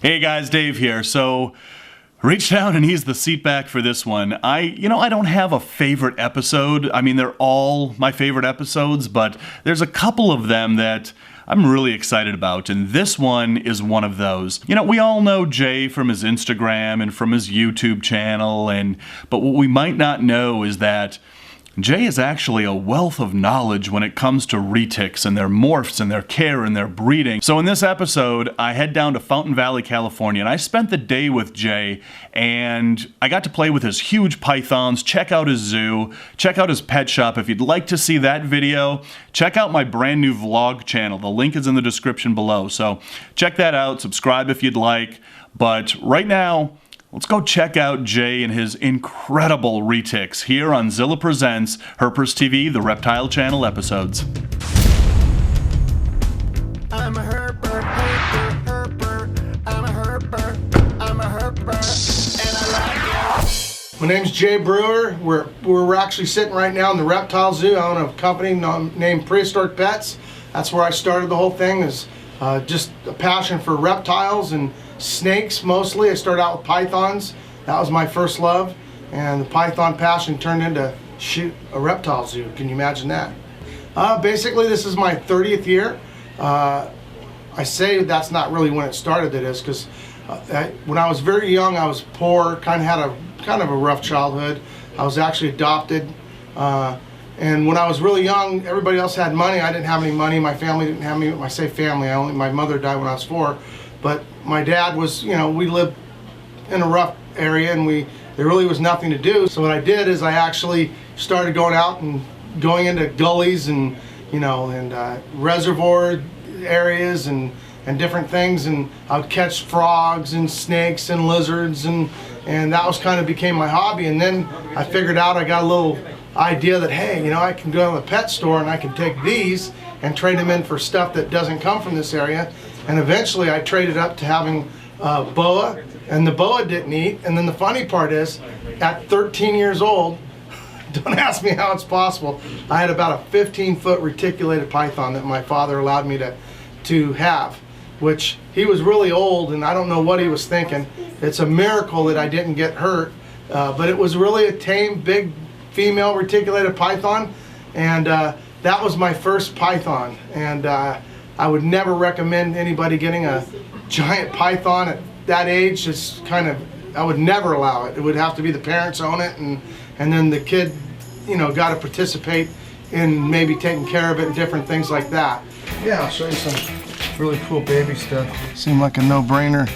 Hey guys, Dave here. So, reached out and he's the seat back for this one. I don't have a favorite episode. I mean, they're all my favorite episodes, but there's a couple of them that I'm really excited about, and this one is one of those. You know, we all know Jay from his Instagram and from his YouTube channel, but what we might not know is that Jay is actually a wealth of knowledge when it comes to retics and their morphs and their care and their breeding. So in this episode, I head down to Fountain Valley, California, and I spent the day with Jay, and I got to play with his huge pythons, check out his zoo, check out his pet shop. If you'd like to see that video, check out my brand new vlog channel. The link is in the description below. So check that out, subscribe if you'd like. But right now, let's go check out Jay and his incredible retics here on Zilla Presents HerpersTV, the Reptile Channel episodes. I'm a herper, I'm a herper, I'm a herper, and I like it. My name's Jay Brewer. We're actually sitting right now in the Reptile Zoo. I own a company named Prehistoric Pets. That's where I started the whole thing, is just a passion for reptiles and snakes mostly. I started out with pythons. That was my first love, and the python passion turned into a reptile zoo. Can you imagine that? Basically, this is my 30th year. I say that's not really when it started, it is, because when I was very young, I was poor, had a rough childhood. I was actually adopted, and when I was really young, everybody else had money. I didn't have any money. My family didn't have me. I say family, my mother died when I was 4. But my dad was, we lived in a rough area, and there really was nothing to do. So what I did is I actually started going out and going into gullies and, reservoir areas and different things, and I would catch frogs and snakes and lizards, and that was became my hobby. And then I figured out, I got a little idea that, hey, I can go to the pet store and I can take these and trade them in for stuff that doesn't come from this area. And eventually I traded up to having boa, and the boa didn't eat. And then the funny part is, at 13 years old, don't ask me how it's possible, I had about a 15-foot reticulated python that my father allowed me to have, which he was really old, and I don't know what he was thinking. It's a miracle that I didn't get hurt, but it was really a tame, big, female reticulated python, and that was my first python. And I would never recommend anybody getting a giant python at that age. I would never allow it. It would have to be the parents own it, and then the kid, got to participate in maybe taking care of it and different things like that. Yeah, I'll show you some really cool baby stuff. Seemed like a no-brainer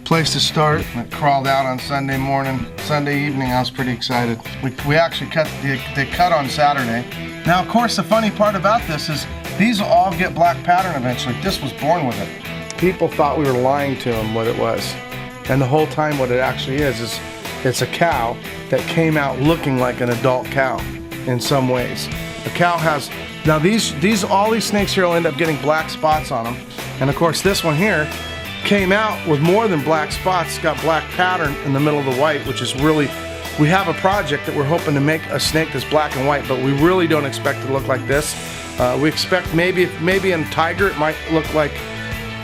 place to start. It crawled out on Sunday morning. Sunday evening, I was pretty excited. We actually they cut on Saturday. Now, of course, the funny part about this is these will all get black pattern eventually. This was born with it. People thought we were lying to them what it was. And the whole time what it actually is it's a cow that came out looking like an adult cow in some ways. The cow has, now all these snakes here will end up getting black spots on them. And of course this one here came out with more than black spots. It's got black pattern in the middle of the white, which is really, we have a project that we're hoping to make a snake that's black and white, but we really don't expect it to look like this. We expect maybe in tiger it might look like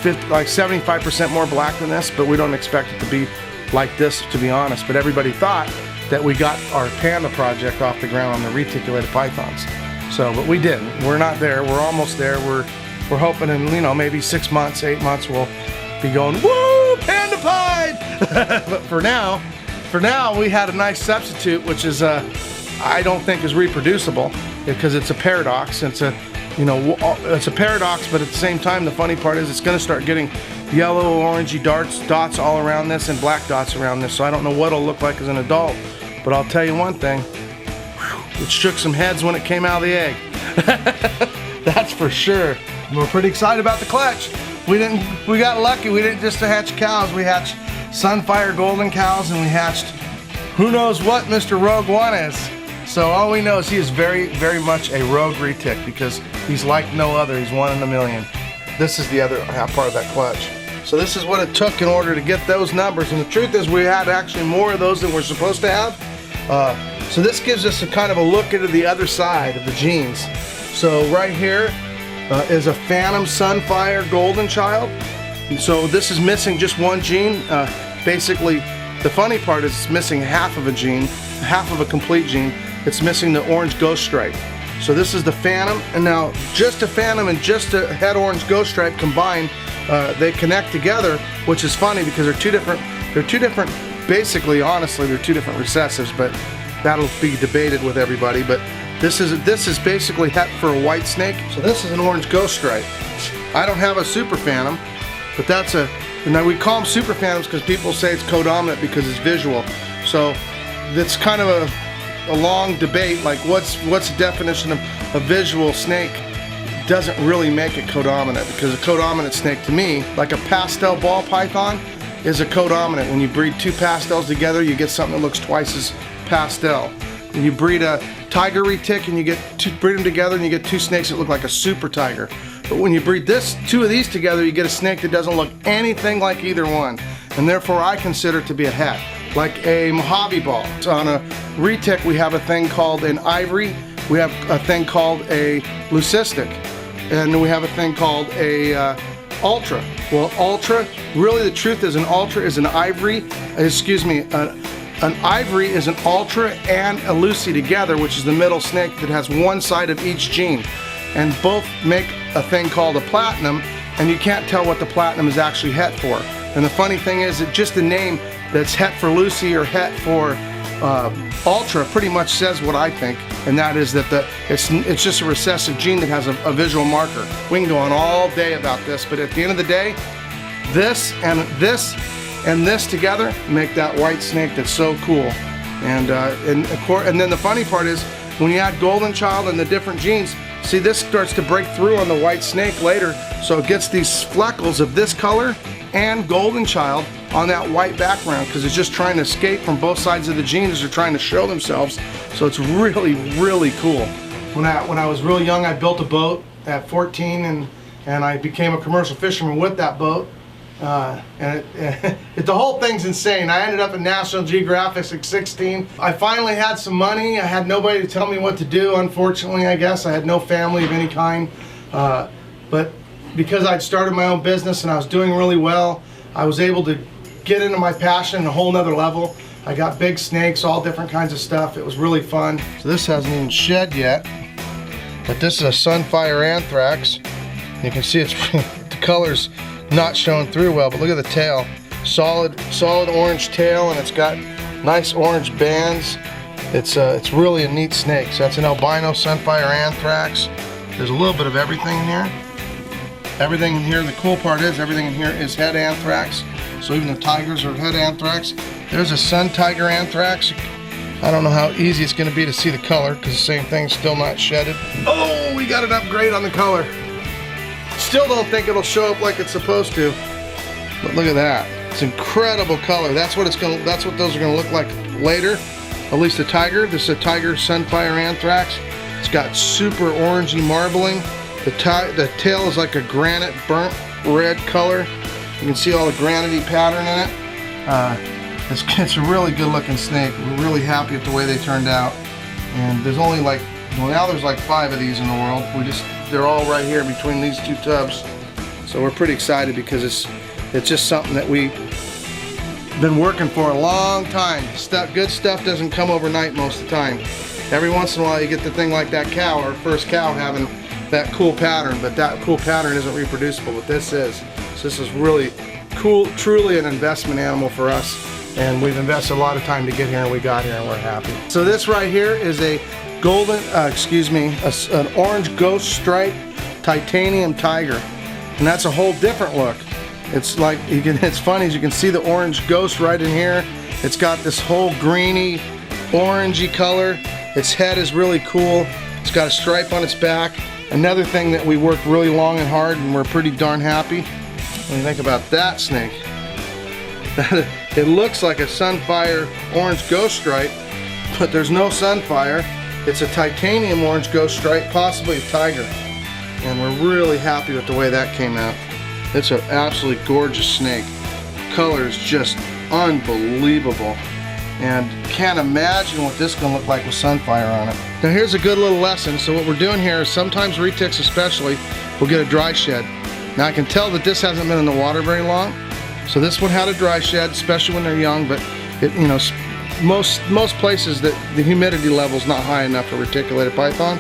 75% more black than this, but we don't expect it to be like this, to be honest. But everybody thought that we got our panda project off the ground on the reticulated pythons. So, but we didn't. We're not there. We're almost there. We're hoping in maybe 6 months, 8 months we'll be going, woo, panda pied. But for now we had a nice substitute, which is I don't think is reproducible, because it's a paradox. It's a paradox, but at the same time, the funny part is it's going to start getting yellow, orangey dots all around this and black dots around this. So I don't know what it'll look like as an adult, but I'll tell you one thing, it shook some heads when it came out of the egg. That's for sure. We're pretty excited about the clutch. We got lucky. We didn't just hatch cows. We hatched Sunfire golden cows, and we hatched who knows what Mr. Rogue One is. So all we know is he is very, very much a rogue retic, because he's like no other. He's one in a million. This is the other half part of that clutch. So this is what it took in order to get those numbers. And the truth is we had actually more of those than we're supposed to have. So this gives us a kind of a look into the other side of the genes. So right here is a Phantom Sunfire Golden Child. So this is missing just one gene. Basically, the funny part is it's missing half of a gene, half of a complete gene. It's missing the orange ghost stripe. So this is the phantom, and now just a phantom and just a head orange ghost stripe combined, they connect together, which is funny because they're two different, basically, honestly, they're two different recessives, but that'll be debated with everybody. But this is basically het for a white snake. So this is an orange ghost stripe. I don't have a super phantom, but that's a, now we call them super phantoms because people say it's codominant because it's visual. So it's kind of a long debate, like what's the definition of a visual snake. Doesn't really make it codominant, because a codominant snake to me, like a pastel ball python, is a codominant. When you breed two pastels together, you get something that looks twice as pastel. When you breed a tiger retic and you breed them together and you get two snakes that look like a super tiger. But when you breed two of these together, you get a snake that doesn't look anything like either one. And therefore I consider it to be a het. Like a Mojave ball. So on a retic we have a thing called an ivory, we have a thing called a leucistic, and we have a thing called a ultra. Well, ultra, really the truth is an ultra is an ivory, an ivory is an ultra and a lucy together, which is the middle snake that has one side of each gene. And both make a thing called a platinum, and you can't tell what the platinum is actually het for. And the funny thing is that just the name that's het for lucy or het for ultra pretty much says what I think, and that is that it's just a recessive gene that has a visual marker. We can go on all day about this, but at the end of the day, this and this together make that white snake that's so cool. And then the funny part is when you add golden child and the different genes, see, this starts to break through on the white snake later, so it gets these fleckles of this color and golden child on that white background, because it's just trying to escape from both sides of the genes. They're trying to show themselves, so it's really, really cool. When I was real young, I built a boat at 14, and I became a commercial fisherman with that boat. The whole thing's insane. I ended up at National Geographic at 16. I finally had some money. I had nobody to tell me what to do, unfortunately, I guess. I had no family of any kind. But because I'd started my own business and I was doing really well, I was able to get into my passion at a whole nother level. I got big snakes, all different kinds of stuff. It was really fun. So this hasn't even shed yet, but this is a Sunfire Anthrax. You can see it's the color's not showing through well, but look at the tail. Solid orange tail, and it's got nice orange bands. It's really a neat snake. So that's an albino Sunfire Anthrax. There's a little bit of everything in here. Everything in here, the cool part is everything in here is head anthrax. So even the tigers are head anthrax. There's a sun tiger anthrax. I don't know how easy it's going to be to see the color because the same thing's still not shedded. Oh, we got an upgrade on the color. Still don't think it'll show up like it's supposed to. But look at that. It's incredible color. That's what those are going to look like later. At least the tiger. This is a tiger Sunfire Anthrax. It's got super orangey marbling. The tail is like a granite burnt red color. You can see all the granity pattern in it. It's a really good looking snake. We're really happy with the way they turned out. And there's only like, well, now there's like 5 of these in the world. They're all right here between these two tubs. So we're pretty excited because it's just something that we've been working for a long time. Good stuff doesn't come overnight most of the time. Every once in a while you get the thing like that cow, our first cow, having that cool pattern, but that cool pattern isn't reproducible, but this is. So this is really cool, truly an investment animal for us, and we've invested a lot of time to get here, and we got here and we're happy. So this right here is a an orange ghost stripe titanium tiger, and that's a whole different look. It's like, it's funny, as you can see the orange ghost right in here. It's got this whole greeny, orangey color. Its head is really cool. It's got a stripe on its back. Another thing that we worked really long and hard, and we're pretty darn happy. When you think about that snake, it looks like a Sunfire orange ghost stripe, but there's no Sunfire. It's a titanium orange ghost stripe, possibly a tiger. And we're really happy with the way that came out. It's an absolutely gorgeous snake. Color is just unbelievable. And can't imagine what this is going to look like with Sunfire on it. Now here's a good little lesson. So what we're doing here is sometimes retics especially will get a dry shed. Now I can tell that this hasn't been in the water very long. So this one had a dry shed, especially when they're young, but it, you know, most places that the humidity level is not high enough for reticulated python.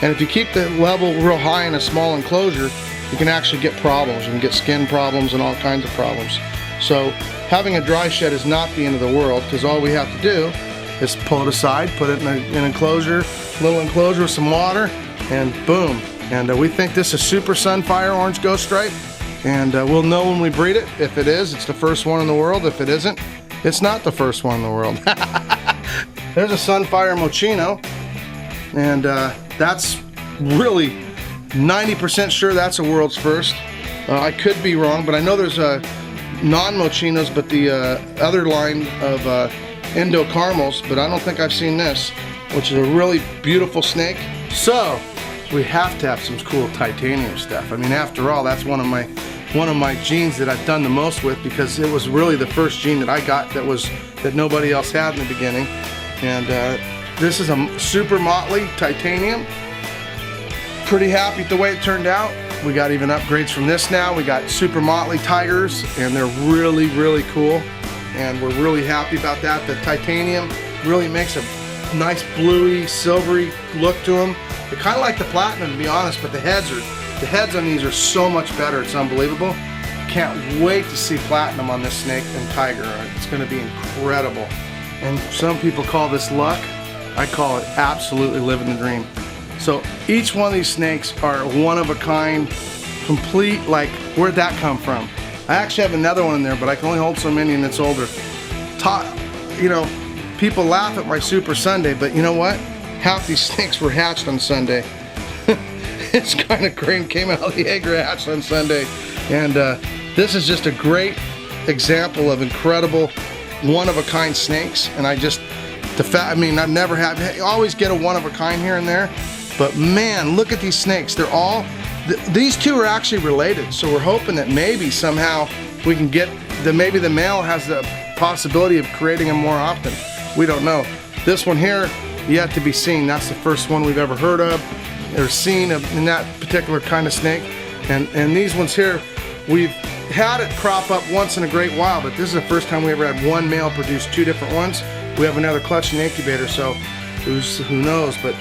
And if you keep the level real high in a small enclosure, you can actually get problems. You can get skin problems and all kinds of problems. So having a dry shed is not the end of the world, because all we have to do is pull it aside, put it in an enclosure, little enclosure with some water, and boom. And we think this is Super Sunfire Orange Ghost Stripe, and we'll know when we breed it. If it is, it's the first one in the world. If it isn't, it's not the first one in the world. There's a Sunfire Mochino, and that's really 90% sure that's a world's first. I could be wrong, but I know there's non-Mochinos, but the other line of Indo Caramels, but I don't think I've seen this, which is a really beautiful snake. So we have to have some cool titanium stuff. I mean, after all, that's one of my genes that I've done the most with, because it was really the first gene that I got that nobody else had in the beginning. And this is a super motley titanium. Pretty happy with the way it turned out. We got even upgrades from this now. We got super motley tigers, and they're really, really cool. And we're really happy about that. The titanium really makes a nice bluey, silvery look to them. They're kind of like the platinum, to be honest, but the heads on these are so much better. It's unbelievable. Can't wait to see platinum on this snake and tiger. It's going to be incredible. And some people call this luck. I call it absolutely living the dream. So each one of these snakes are one of a kind, complete. Like, where'd that come from? I actually have another one in there, but I can only hold so many, and it's older. You know, people laugh at my Super Sunday, but you know what? Half these snakes were hatched on Sunday. It's kind of great. Came out of the egg, were hatched on Sunday. And this is just a great example of incredible, one-of-a-kind snakes. And I mean, I've never had, I always get a one-of-a-kind here and there. But man, look at these snakes. They're all, these two are actually related. So we're hoping that maybe somehow we can get, maybe the male has the possibility of creating them more often. We don't know. This one here, yet to be seen. That's the first one we've ever heard of or seen in that particular kind of snake. And these ones here, we've had it crop up once in a great while, but this is the first time we ever had one male produce two different ones. We have another clutch and incubator, so who knows? But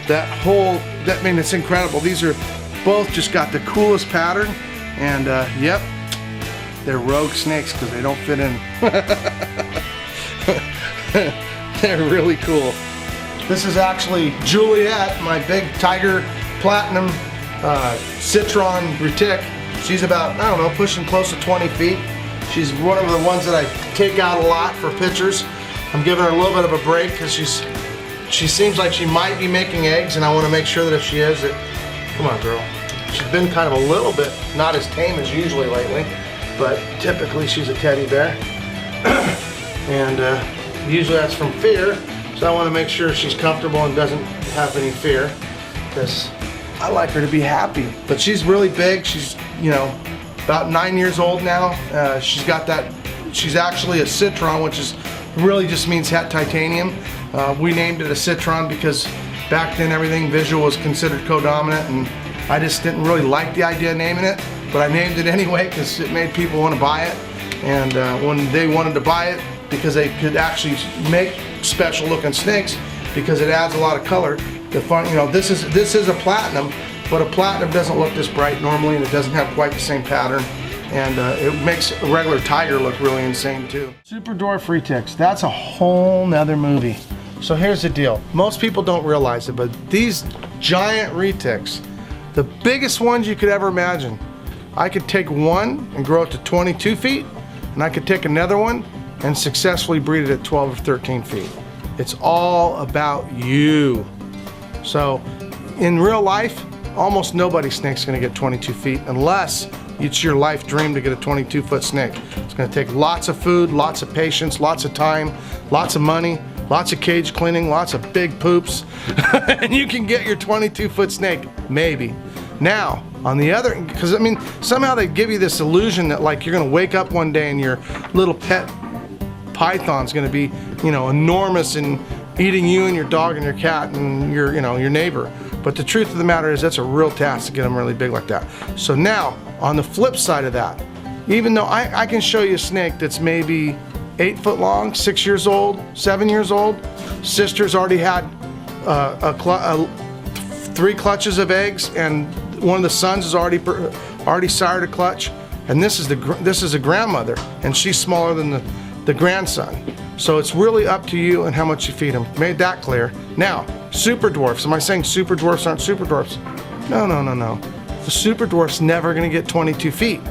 I mean, it's incredible. These are both just got the coolest pattern, and yep, they're rogue snakes because they don't fit in. They're really cool. This is actually Juliet, my big tiger platinum citron retic. She's about, I don't know, pushing close to 20 feet. She's one of the ones that I take out a lot for pictures. I'm giving her a little bit of a break because she seems like she might be making eggs, and I want to make sure that if she is, come on, girl. She's been kind of a little bit not as tame as usually lately, but typically she's a teddy bear. And usually that's from fear, so I want to make sure she's comfortable and doesn't have any fear, because I like her to be happy. But she's really big. She's, you know, about 9 years old now. She's got that, she's actually a citron, which is really just means het titanium. We named it a citron because back then everything visual was considered codominant, and I just didn't really like the idea of naming it, but I named it anyway because it made people want to buy it. And when they wanted to buy it, because they could actually make special looking snakes because it adds a lot of color. The fun, you know, this is a platinum, but a platinum doesn't look this bright normally, and it doesn't have quite the same pattern. And it makes a regular tiger look really insane too. Super dwarf retics, that's a whole nother movie. So here's the deal. Most people don't realize it, but these giant retics, the biggest ones you could ever imagine, I could take one and grow it to 22 feet, and I could take another one and successfully breed it at 12 or 13 feet. It's all about you. So in real life, almost nobody's snake's gonna get 22 feet unless it's your life dream to get a 22-foot snake. It's gonna take lots of food, lots of patience, lots of time, lots of money, lots of cage cleaning, lots of big poops, and you can get your 22-foot snake, maybe. Now, on the other, because I mean, somehow they give you this illusion that like you're gonna wake up one day and your little pet python's gonna be, you know, enormous and eating you and your dog and your cat and your, you know, your neighbor. But the truth of the matter is that's a real task to get them really big like that. So now, on the flip side of that, even though I can show you a snake that's maybe 8 foot long, 6 years old, 7 years old, sister's already had 3 clutches of eggs, and one of the sons has already sired a clutch, and this is a grandmother, and she's smaller than the grandson. So it's really up to you and how much you feed them. Made that clear. Now, super dwarfs. Am I saying super dwarfs aren't super dwarfs? No, no, no, no. The super dwarf's never gonna get 22 feet.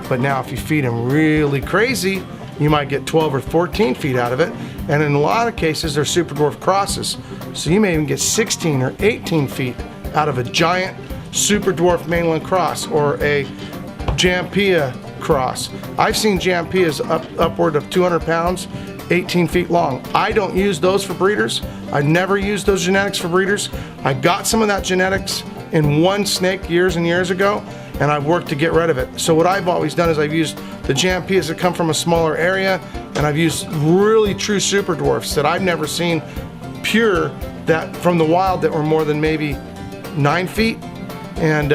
But now if you feed them really crazy, you might get 12 or 14 feet out of it. And in a lot of cases, they're super dwarf crosses. So you may even get 16 or 18 feet out of a giant super dwarf mainland cross or a Jampia cross. I've seen Jampias upward of 200 pounds, 18 feet long. I don't use those for breeders. I've never used those genetics for breeders. I got some of that genetics in one snake years and years ago, and I've worked to get rid of it. So what I've always done is I've used the Jampias that come from a smaller area, and I've used really true super dwarfs that I've never seen pure that from the wild that were more than maybe 9 feet. And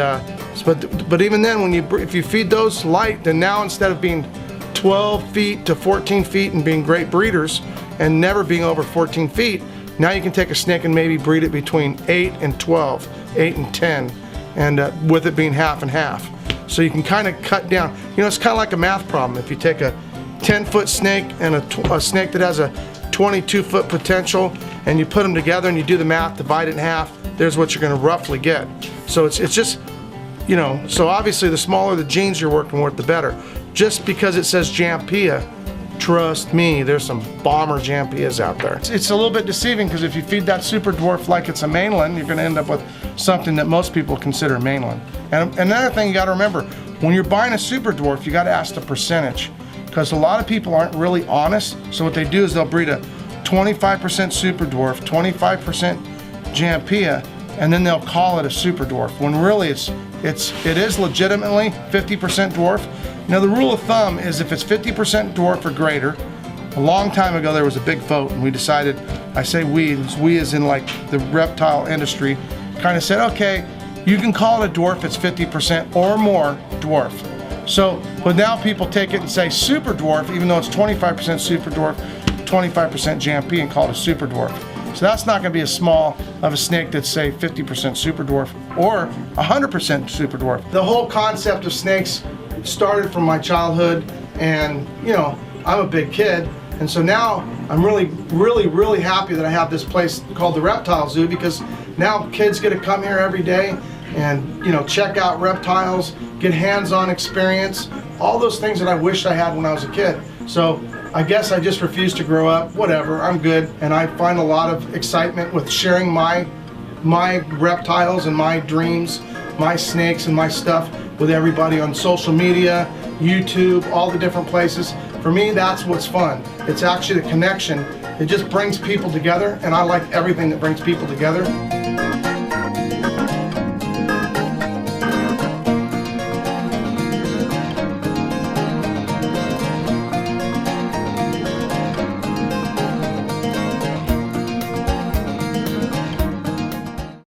but even then, if you feed those light, then now instead of being 12 feet to 14 feet and being great breeders and never being over 14 feet, now you can take a snake and maybe breed it between 8 and 12, 8 and 10, and with it being half and half. So you can kind of cut down. You know, it's kind of like a math problem. If you take a 10-foot snake and a snake that has a 22-foot potential, and you put them together and you do the math, divide it in half, there's what you're going to roughly get. So it's just, you know, so obviously the smaller the genes you're working with, the better. Just because it says Jampia, trust me, there's some bomber Jampias out there. It's a little bit deceiving because if you feed that super dwarf like it's a mainland, you're going to end up with something that most people consider mainland. And another thing you got to remember, when you're buying a super dwarf, you got to ask the percentage, because a lot of people aren't really honest. So what they do is they'll breed a 25% super dwarf, 25% Jampia, and then they'll call it a super dwarf, when really it is legitimately 50% dwarf. Now the rule of thumb is if it's 50% dwarf or greater, a long time ago there was a big vote and we decided, I say we as in like the reptile industry, kind of said, okay, you can call it a dwarf, it's 50% or more dwarf. So, but now people take it and say super dwarf, even though it's 25% super dwarf, 25% Jampia, and call it a super dwarf. So that's not going to be as small of a snake that's, say, 50% super dwarf or 100% super dwarf. The whole concept of snakes started from my childhood, and you know, I'm a big kid, and so now I'm really happy that I have this place called the Reptile Zoo, because now kids get to come here every day and, you know, check out reptiles, get hands-on experience, all those things that I wished I had when I was a kid. So I guess I just refuse to grow up, whatever, I'm good. And I find a lot of excitement with sharing my reptiles and my dreams, my snakes and my stuff with everybody on social media, YouTube, all the different places. For me, that's what's fun. It's actually the connection. It just brings people together, and I like everything that brings people together.